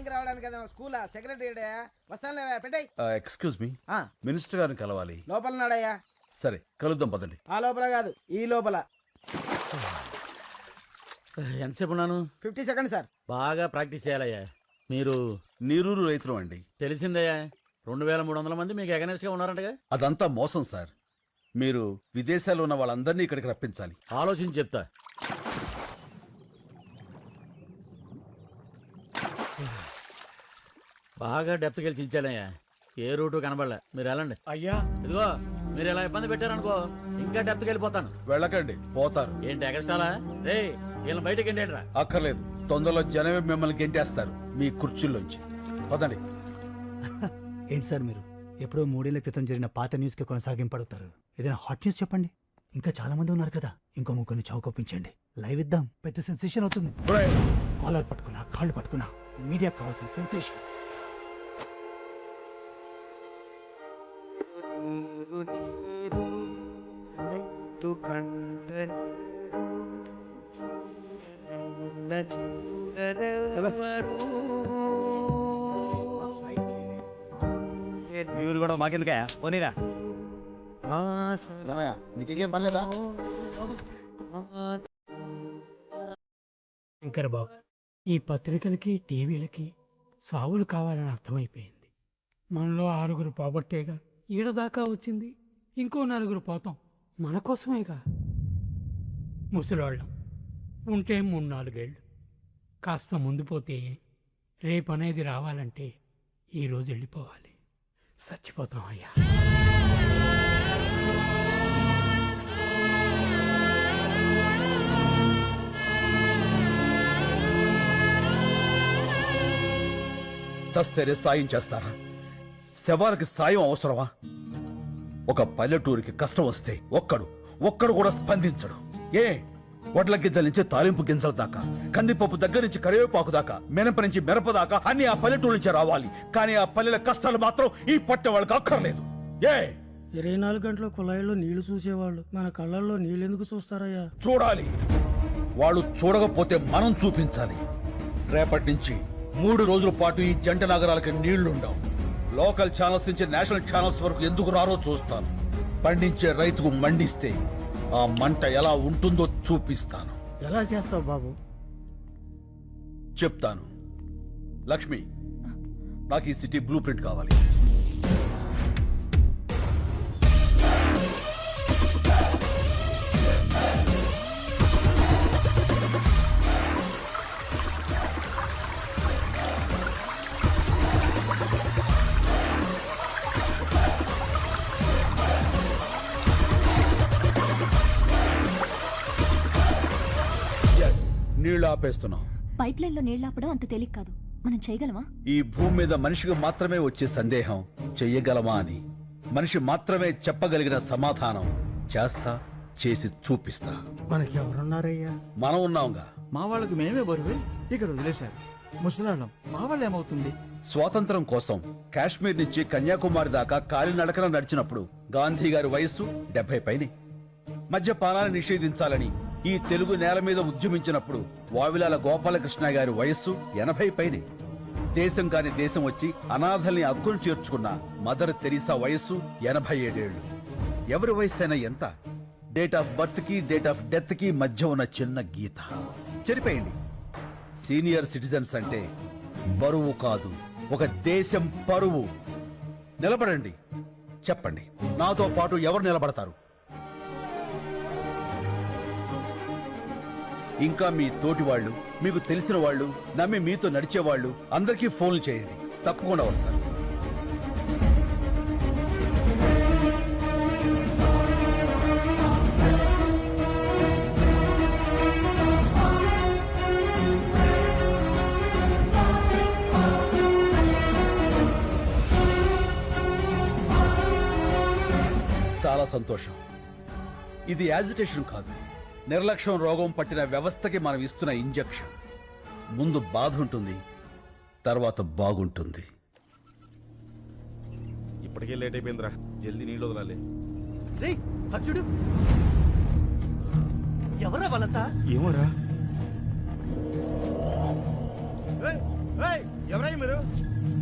Meeting రావడానికి కదా స్కూలా సెక్రటరీ వస్తానులేవా పెట్టాయి. ఎక్స్క్యూజ్ మీ, మినిస్టర్ గారిని కలవాలి. లోపల నాడయ్యా. సరే కలుద్దాం పదండి. ఆ లోపల కాదు ఈ లోపల. ఎంతసేపు ఉన్నాను? 50 సెకండ్స్ సార్. బాగా ప్రాక్టీస్ చేయాలయ్యా. మీరు నీరూరు రైతులు అండి. తెలిసిందయ్యా, 2300 మంది మీకు అగనెస్ట్ గా ఉన్నారంటగా. అదంతా మోసం సార్. మీరు విదేశాల్లో ఉన్న వాళ్ళందరినీ ఇక్కడికి రప్పించాలి. ఆలోచించి చెప్తా. బాగా డెప్త్కి వెళ్ళి చించాలయ్యా. ఏ రూటు కనబడలే. మీరు వెళ్ళండి. అయ్యా ఇదిగో మీరు ఇలా ఇబ్బంది పెట్టారనుకో ఇంకా డెప్త్కి వెళ్ళిపోతాను. వెళ్ళకండి, పోతారు. ఏంటి ఎగస్ట్రాలా? రే వీళ్ళని బయటకి ఎండేట్రా. అక్కర్లేదు, తొందరలో జనమే మిమ్మల్ని గెంటేస్తారు మీ కుర్చీల్లోంచి. పదండి. ఏంటి సార్ మీరు ఎప్పుడో 3 ఏళ్ల క్రితం జరిగిన పాత న్యూస్ కి కొనసాగింపడుతారు. ఏదైనా హాట్ న్యూస్ చెప్పండి. ఇంకా చాలా మంది ఉన్నారు కదా, ఇంకో ముగ్గురిని చౌకొప్పించండి. లైవ్ ఇద్దాం, పెద్ద సెన్సేషన్ అవుతుంది. కాలర్ పట్టుకున్నా, కాళ్ళు పట్టుకున్నా, మీడియా కావాల్సిన సెన్సేషన్. ఇవి కూడా మాకెందుకా పోనీరా. నీకేం పర్లేదా? శంకర్ బాబు, ఈ పత్రికలకి టీవీలకి సావులు కావాలని అర్థమైపోయింది. మనలో 6 పోగొట్టేగా ఈడదాకా వచ్చింది. ఇంకో 4 పోతాం మన కోసమేగా. ముసలాళ్ళం ఉంటే 3-4 ఏళ్ళు. కాస్త ముందు పోతే రేపు అనేది రావాలంటే ఈరోజు వెళ్ళిపోవాలి. చచ్చిపోతాం అయ్యా. చస్తేనే సాయం చేస్తారా? శవాలకి సాయం అవసరమా? ఒక పల్లెటూరికి కష్టం వస్తే ఒక్కడు కూడా స్పందించడు. ఏ వడ్ల గింజల నుంచి తాలింపు గింజల దాకా, కందిపప్పు దగ్గర నుంచి కరివేపాకు దాకా, మినప నుంచి మిరప దాకా అన్ని ఆ పల్లెటూరు నుంచి రావాలి. కానీ ఆ పల్లెల కష్టాలు మాత్రం ఈ పట్టె వాళ్ళకి అక్కర్లేదు. ఏ 24 గంటల కుళాయిలో నీళ్లు చూసేవాళ్ళు మన కళ్ళల్లో నీళ్ళెందుకు చూస్తారయ్యా? చూడాలి. వాళ్ళు చూడకపోతే మనం చూపించాలి. రేపటి నుంచి 3 రోజుల పాటు ఈ జంట నగరాలకి నీళ్లుండవు. లోకల్ ఛానల్స్ నుంచి నేషనల్ ఛానల్స్ వరకు ఎందుకు రారో చూస్తాను. పండించే రైతుకు మండిస్తే ఆ మంట ఎలా ఉంటుందో చూపిస్తాను. ఎలా చేస్తావు బాబు? చెప్తాను. లక్ష్మి, నాకు ఈ సిటీ బ్లూ ప్రింట్ కావాలి. నీళ్లు ఆపేస్తున్నాం. పైప్ లైన్ లో నీళ్లాపడం అంత తేలిక కాదు. మనం చేయగలమా? ఈ భూమి మీద మనిషికి మాత్రమే వచ్చే సందేహం చెయ్యగలమా అని. మనిషి మాత్రమే చెప్పగలిగిన సమాధానం చేస్తా, చేసి చూపిస్తా. మనకి ఎవరున్నారయ్యా? మనం ఉన్నాంగా. మా వాళ్ళకి మేమే బరువే ఇక్కడ వదిలేశారు. ముసలాళ్ళం మా వాళ్ళు ఏమవుతుంది? స్వాతంత్రం కోసం కాశ్మీర్ నుంచి కన్యాకుమారి దాకా కాలినడకన నడిచినప్పుడు గాంధీ గారి వయస్సు 70 పైనే. మద్యపానాన్ని నిషేధించాలని ఈ తెలుగు నేల మీద ఉద్యమించినప్పుడు వావిలాల గోపాలకృష్ణ గారి వయస్సు 80 పైనే. దేశం కాని దేశం వచ్చి అనాథల్ని అక్కును చేర్చుకున్న మదర్ తెరీసా వయస్సు 87 ఏళ్లు. ఎవరి వయస్సు అయినా ఎంత? డేట్ ఆఫ్ బర్త్ కి డేట్ ఆఫ్ డెత్ కి మధ్య ఉన్న చిన్న గీత చెరిపేయండి. సీనియర్ సిటిజన్స్ అంటే బరువు కాదు, ఒక దేశం పరువు. నిలబడండి, చెప్పండి, నాతో పాటు ఎవరు నిలబడతారు? ఇంకా మీ తోటి వాళ్ళు, మీకు తెలిసిన వాళ్ళు, నమ్మి మీతో నడిచేవాళ్ళు అందరికీ ఫోన్లు చేయండి. తప్పకుండా వస్తారు. చాలా సంతోషం. ఇది యాజిటేషన్ కాదు, నిర్లక్ష్యం రోగం పట్టిన వ్యవస్థకి మనం ఇస్తున్న ఇంజెక్షన్. ముందు బాధ ఉంటుంది, తర్వాత బాగుంటుంది. ఇప్పటికే లేట్ అయిపోయిందిరా, జల్దీ నీళ్ళు వదలాలి. చూడు, ఎవరా వాళ్ళంతా? ఏమోరా. ఎవరయ్య మీరు?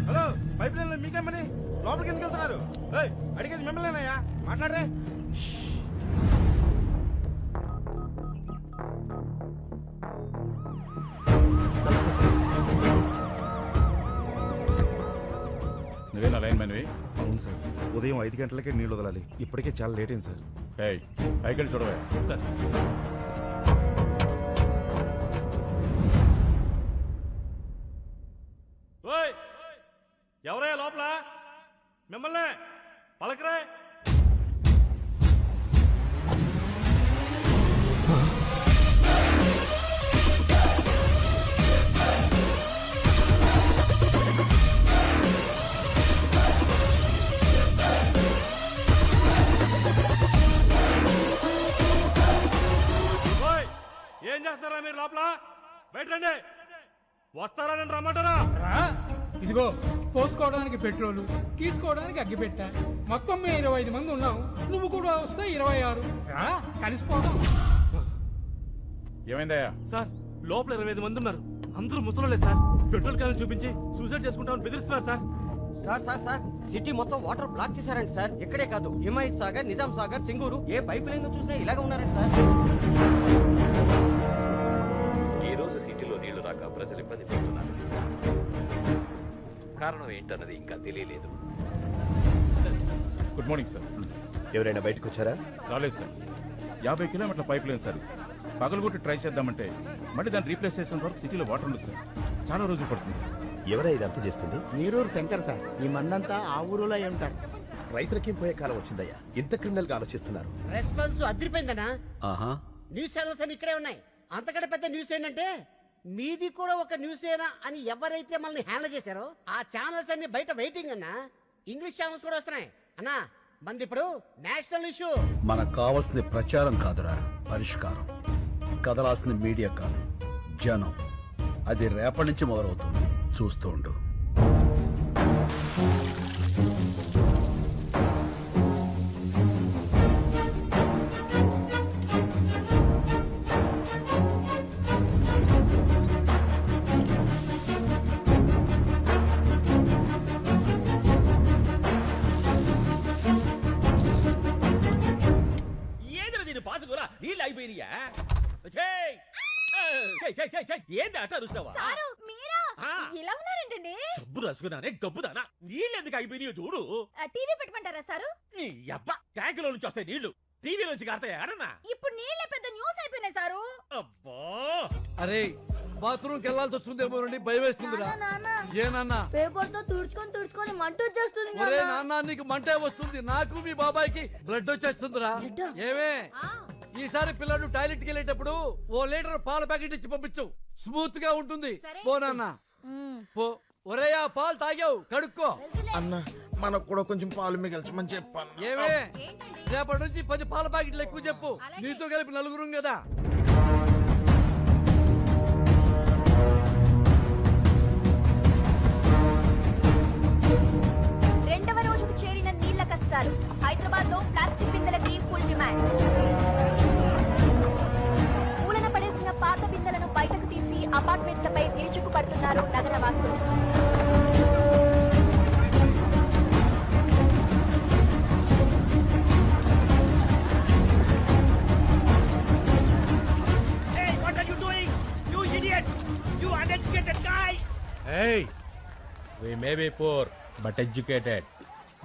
హలో, పైప్ లైన్ లో మీకేమని లోపలికి ఎందుకు వెళ్తున్నారు? ఏయ్, అడిగేది మిమ్మల్నేనయ్యా, మాట్లాడరే. నువ్వేనా లైన్ మ్యాన్వి? అవును సార్, ఉదయం 5 గంటలకే నీళ్ళు వదలాలి. ఇప్పటికే చాలా లేట్ అయింది సార్. ఏయ్, పైకి వెళ్ళి చూడవే. సార్ ఓయ్, ఎవరయ్యా లోపల? మిమ్మల్నే పలకరే. ఓయ్, ఏం చేస్తారా మీరు లోపల? బయట రండి. వస్తారా నేను రమ్మంటారా? ఇదిగో పోసుకోవడానికి పెట్రోలు, తీసుకోవడానికి అగ్గిపెట్ట. మొత్తం మేము 25 మంది ఉన్నాం. నువ్వు కూడా వస్తే 26. రా, కలిసిపోదాం. ఏమైందయ్యా? సార్, లోపల 25 మంది ఉన్నారు. అందరూ ముసలోళ్ళే సార్. పెట్రోల్ క్యాన్ చూపించి సూసైడ్ చేసుకుంటామని బెదిరిస్తున్నారు సార్. సార్ సిటీ మొత్తం వాటర్ బ్లాక్ చేశారండి సార్. ఇక్కడే కాదు, హిమాయత్ సాగర్, నిజాం సాగర్, సింగూరు ఏ పైప్ లైన్ చూసినా ఇలాగ ఉన్నారండి సార్. ఈ రోజు సిటీలో నీళ్లు రాక ప్రజలు ఇబ్బంది పడుతున్నారు. కారణం ఏంటన్నది ఇంకా తెలియలేదు. Good morning sir. ఎవరైనా బయటకు వచ్చారా? రాలేదు సార్. 50 కిలోమీటర్ల పైప్ లైన్ సార్. పగలగొట్టి ట్రై చేద్దామంటే మళ్ళీ దాన్ని రీప్లేస్ చేసిన వరకు సిటీలో వాటర్ ఉండదు సార్. చాలా రోజులు పడుతుంది. ఎవరై ఇదంతా చేస్తుంది? నీరూరు శంకర్ సార్. ఈ మందంతా ఆ ఊరులో ఉంటారు. రైతులకేం పోయే కాలం వచ్చిందయ్యా. ఇంత క్రిమినల్ గా ఆలోచిస్తున్నారు. రెస్పాన్స్ అదిరిపోయిందనా? ఆహా, న్యూస్ ఛానల్స్ అని ఇక్కడే ఉన్నాయి. అంతకంటే పెద్ద న్యూస్ ఏంటంటే మీది కూడా ఒక న్యూస్ ఏనా అని ఎవరైతే మనల్ని హ్యాండిల్ చేశారో ఆ ఛానల్స్ అన్ని బయట వెయిటింగ్ అన్నా. ఇంగ్లీష్ ఛానల్స్ కూడా వస్తున్నాయి అన్నా. మంది ఇప్పుడు నేషనల్ ఇష్యూ. మనకు కావాల్సింది ప్రచారం కాదురా, పరిష్కారం. కదలాల్సింది మీడియా కాదు, జనం. అది రేపటి నుంచి మొదలవుతుంది. చూస్తూ ఉండు. ఏంద్ర దీని పాసుకురా? నీళ్ళు అయిపోయినాయా? ఏంది అట్లా అరుస్తావా? ఇలా ఉన్నారేంటండి? సబ్బు రాసుకున్నానే గబ్బుదానా. నీళ్ళు ఎందుకు అయిపోయినాయో చూడు. టీవీ పెట్టమంటారా సారు? నీ అబ్బా, ట్యాంకులో నుంచి వస్తాయి నీళ్లు, టీవీ నుంచి కాస్తాయి ఆడనా? ఇప్పుడు నీళ్ళే పెద్ద న్యూస్ అయిపోయినాయి సారు. అబ్బా, అరే బాత్రూమ్కి వెళ్ళాల్సి వస్తుందేమో నండి, భయం వేస్తుందిరా. ఏ నాన్న? పేపర్ తో తుడుచుకొని మంట వచ్చేస్తుంది. ఒరే నాన్న, నీకు మంటే వస్తుంది. నాకు మీ బాబాయ్కి బ్లడ్ వచ్చేస్తుందిరా. ఏమే, ఈసారి పిల్లడు టాయిలెట్ కి వెళ్ళేటప్పుడు 1 లీటర్ పాల ప్యాకెట్ ఇచ్చి పంపించు. స్మూత్ గా ఉంటుంది. పో నాన్న పో. ఒరే, ఆ పాలు తాగావు, కడుక్కో. అన్న, మనకు కూడా కొంచెం పాలు మిగల్చమని చెప్పాను. ఏమే, రేపటి నుంచి 10 పాల ప్యాకెట్లు ఎక్కువ చెప్పు. నీతో కలిపి 4 కదా. రెండవ రోజుకు చేరిన నీళ్ల కష్టాలు. హైదరాబాద్ లో ప్లాస్టిక్ బిందెలకి ఫుల్ డిమాండ్. మూలన పడేసిన పాత బిందెలను బయటకు తీసి అపార్ట్మెంట్లపై విరుచుకుపడుతున్నారు నగరవాసులు. Hey, we may be poor but educated.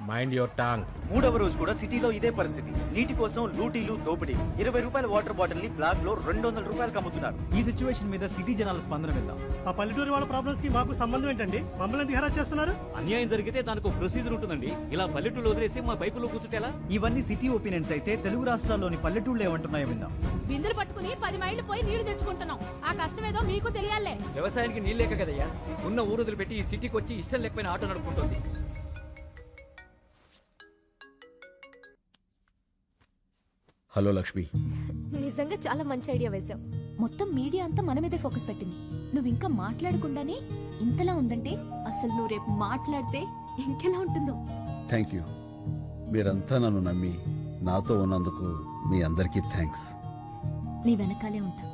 Mind your Tang. 3వ రోజు కూడా సిటీలో ఇదే పరిస్థితి. నీటి కోసం లూటీలు, దోపిడీ. 20 రూపాయల వాటర్ బాటిల్ ని బ్లాక్ లో 200 రూపాయలకు అమ్ముతున్నారు. ఈ సిచ్యువేషన్ మీద సిటీ జనాల స్పందన విందాం. ఆ పల్లెటూరు వాళ్ళ ప్రాబ్లమ్స్ కి మాకు సంబంధం ఏంటండి? మమ్మల్ని ఎందుకు హెరాస్ చేస్తున్నారు? అన్యాయం జరిగితే దానికి ప్రొసీజర్ ఉంటుందండి. ఇలా పల్లెటూళ్ళు వదిలేసి మా పైపులో కూర్చుంటేలా? ఇవన్నీ సిటీ ఒపీనియన్స్ అయితే తెలుగు రాష్ట్రాల్లోని పల్లెటూళ్ళు ఏమంటున్నాయో విందాం. బిందెలు పట్టుకుని 10 మైళ్ళు పోయి నీళ్లు తెచ్చుకుంటున్నాం. ఆ కష్టం ఏదో మీకు తెలియాలే. వ్యవసాయానికి నీళ్ళు లేక కదయ్యా ఉన్న ఊరు వదిలిపెట్టి ఈ సిటీకి వచ్చి ఇష్టం లేకపోయిన ఆటో నడుపుకుంటుంది. హలో లక్ష్మి. నిజంగా చాలా మంచి ఐడియా వేశావు. మొత్తం మీడియా అంతా మన మీదే ఫోకస్ పెట్టింది. నువ్వు ఇంకా మాట్లాడకుండానే ఇంతలా ఉందంటే అసలు నువ్వు రేపు మాట్లాడితే ఇంకెలా ఉంటుందో. Thank you. మీరంతా నన్ను నమ్మి నాతో ఉన్నందుకు మీ అందరికీ థ్యాంక్స్. నీ వెనకాలే ఉంటా.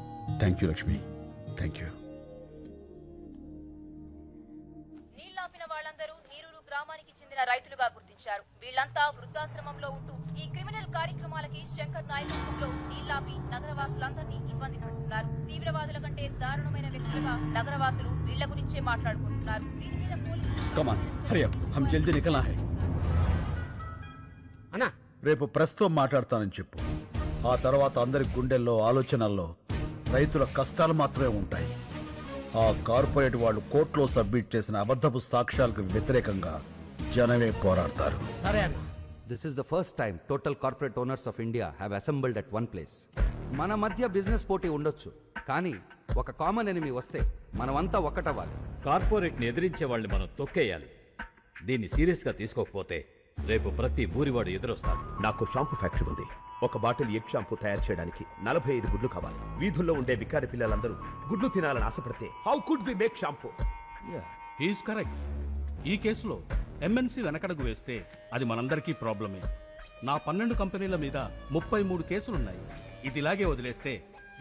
Thank you Lakshmi, thank you. ఆపిన వాళ్ళందరూ నీరూరు గ్రామానికి చెందిన రైతులుగా గుర్తించారు. వీళ్లంతా వృద్ధాశ్రమంలో ఉంటూ ఈ క్రిమినల్ కార్యక్రమాలకి శంకర్ నాయకత్వంలో నీళ్లాపి నగరవాసులందరినీ ఇబ్బంది పెడుతున్నారు. తీవ్రవాదుల కంటే దారుణమైన వ్యక్తులుగా నగరవాసులు వీళ్ల గురించే మాట్లాడుకుంటున్నారు. దీని మీద Come on, hurry up. हम जल्दी निकलना है. అన్నా రేపు ప్రస్తుతం మాట్లాడతానని చెప్పు. ఆ తర్వాత అందరి గుండెల్లో ఆలోచనల్లో రైతుల కష్టాలు మాత్రమే ఉంటాయి. ఆ కార్పొరేట్ వాళ్ళు కోర్టులో సబ్మిట్ చేసిన అబద్ధపు సాక్ష్యాలకు వ్యతిరేకంగా జనమే పోరాడతారు. సరే అన్న. This is the first time total corporate owners of India have assembled at one place. మన మధ్య బిజినెస్ పోటీ ఉండొచ్చు, కానీ ఒక కామన్ ఎనిమి వస్తే మనమంతా ఒక్కటవ్వాలి. కార్పొరేట్ని ఎదిరించే వాళ్ళని మనం తొక్కేయాలి. దీన్ని సీరియస్గా తీసుకోకపోతే రేపు ప్రతి ఊరివాడు ఎదురొస్తాడు. నాకు షాంపూ ఫ్యాక్టరీ ఉంది. ఒక బాటిల్ ఎగ్ షాంపూ తయారు చేయడానికి 45 గుడ్లు కావాలి. వీధుల్లో ఉండే బికారి పిల్లలందరూ గుడ్లు తినాలని ఆశపడితే how could we make shampoo? Is correct. ఈ కేసులో ఎంఎన్సీ వెనకడుగు వేస్తే అది మనందరికీ ప్రాబ్లమే. నా 12 కంపెనీల మీద 33 కేసులున్నాయి. ఇది ఇలాగే వదిలేస్తే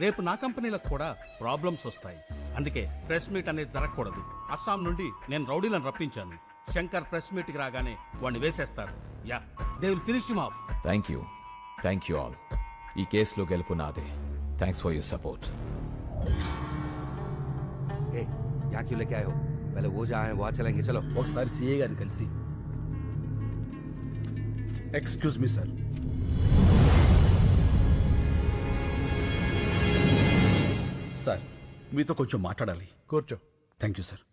రేపు నా కంపెనీలకు కూడా ప్రాబ్లమ్స్ వస్తాయి. అందుకే ప్రెస్ మీట్ అనేది జరగకూడదు. అస్సాం నుండి నేను రౌడీలను రప్పించాను. శంకర్ ప్రెస్ మీట్కి రాగానే వాడిని వేసేస్తారు. Yeah, they will finish him off. Thank you all. ఈ కేసులో గెలుపు నాదే. Thanks for your support. ఏ यहाँ क्यों लेके आए हो? पहले वो जहाँ है वहाँ चलेंगे, चलो. ఒకసారి సిఏ గారిని కలిసి. Excuse me sir. సార్ మీతో కొంచెం మాట్లాడాలి. కూర్చో. Thank you sir.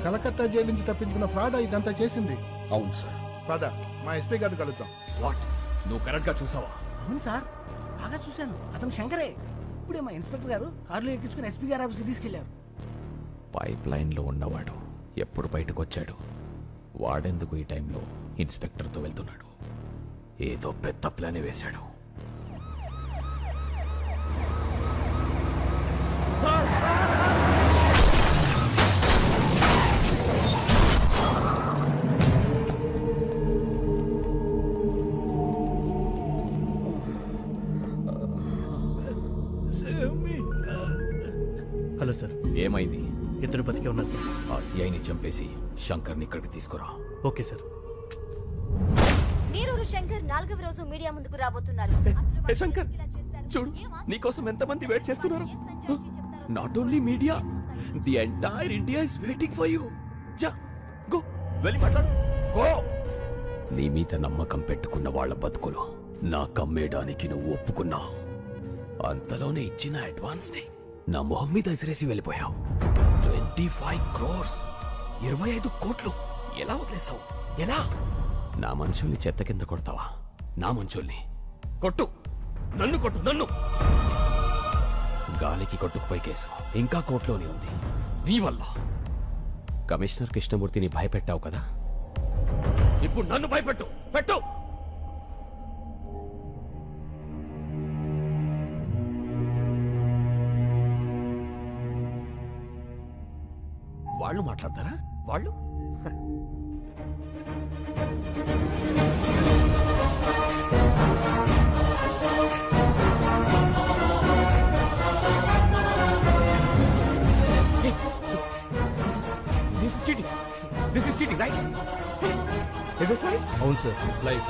Calcutta jail నుంచి తప్పించుకున్న ఫ్రాడ్ ఇదంతా చేసింది. అవును సార్. పద, మా ఎస్పీ గారిని కలుద్దాం. వాట్? నువ్వు కరెక్ట్ గా చూసావా? అవును సార్, బాగా చూశాను. అతను శంకరే. ఇప్పుడే మా ఇన్స్పెక్టర్ గారు కారులో ఎక్కించుకుని ఎస్పీ గారి ఆఫీస్కి తీసుకెళ్లారు. పైప్ లైన్ లో ఉన్నవాడు ఎప్పుడు బయటకు వచ్చాడు? వాడెందుకు ఈ టైంలో ఇన్స్పెక్టర్తో వెళ్తున్నాడు? ఏదో పెద్ద ప్లాన్ వేశాడు. హలో సార్, ఏమైంది? ఇద్దరు బతికే ఉన్నారు సార్. ఆ సిఐని చంపేసి శంకర్ని ఇక్కడికి తీసుకురా. Okay sir. నీరూరు శంకర్ 4వ రోజు మీడియా ముందుకు రాబోతున్నారు. శంకర్, చూడు, నీకోసం ఎంతమంది వెయిట్ చేస్తున్నారు. Not only media, the entire India is waiting for you. జా, గో, వెళ్ళి మాట్లాడు. గో. నీ మీద నమ్మకం పెట్టుకున్న వాళ్ళ బతుకులు నా కమ్మేయడానికి నువ్వు ఒప్పుకున్నావు. అంతలోనే ఇచ్చిన అడ్వాన్స్ ని నా మొహం మీద విసిరేసి వెళ్ళిపోయావు. 25 crores, 25 కోట్లు ఎలా వదిలేసావు? ఎలా? నా మనుషుల్ని చెత్త కింద కొడతావా? నా మనుషుల్ని కొట్టు, నన్ను కొట్టు, నన్ను. గాలికి కొట్టుకుపోయి కేసు ఇంకా కోర్టులోనే ఉంది. నీ వల్ల కమిషనర్ కృష్ణమూర్తిని భయపెట్టావు కదా, ఇప్పుడు నన్ను భయపెట్టు. పెట్టు. వాళ్ళు మాట్లాడతారా? వాళ్ళు This is cheating, right? Is this right? అవును సార్, లైవ్.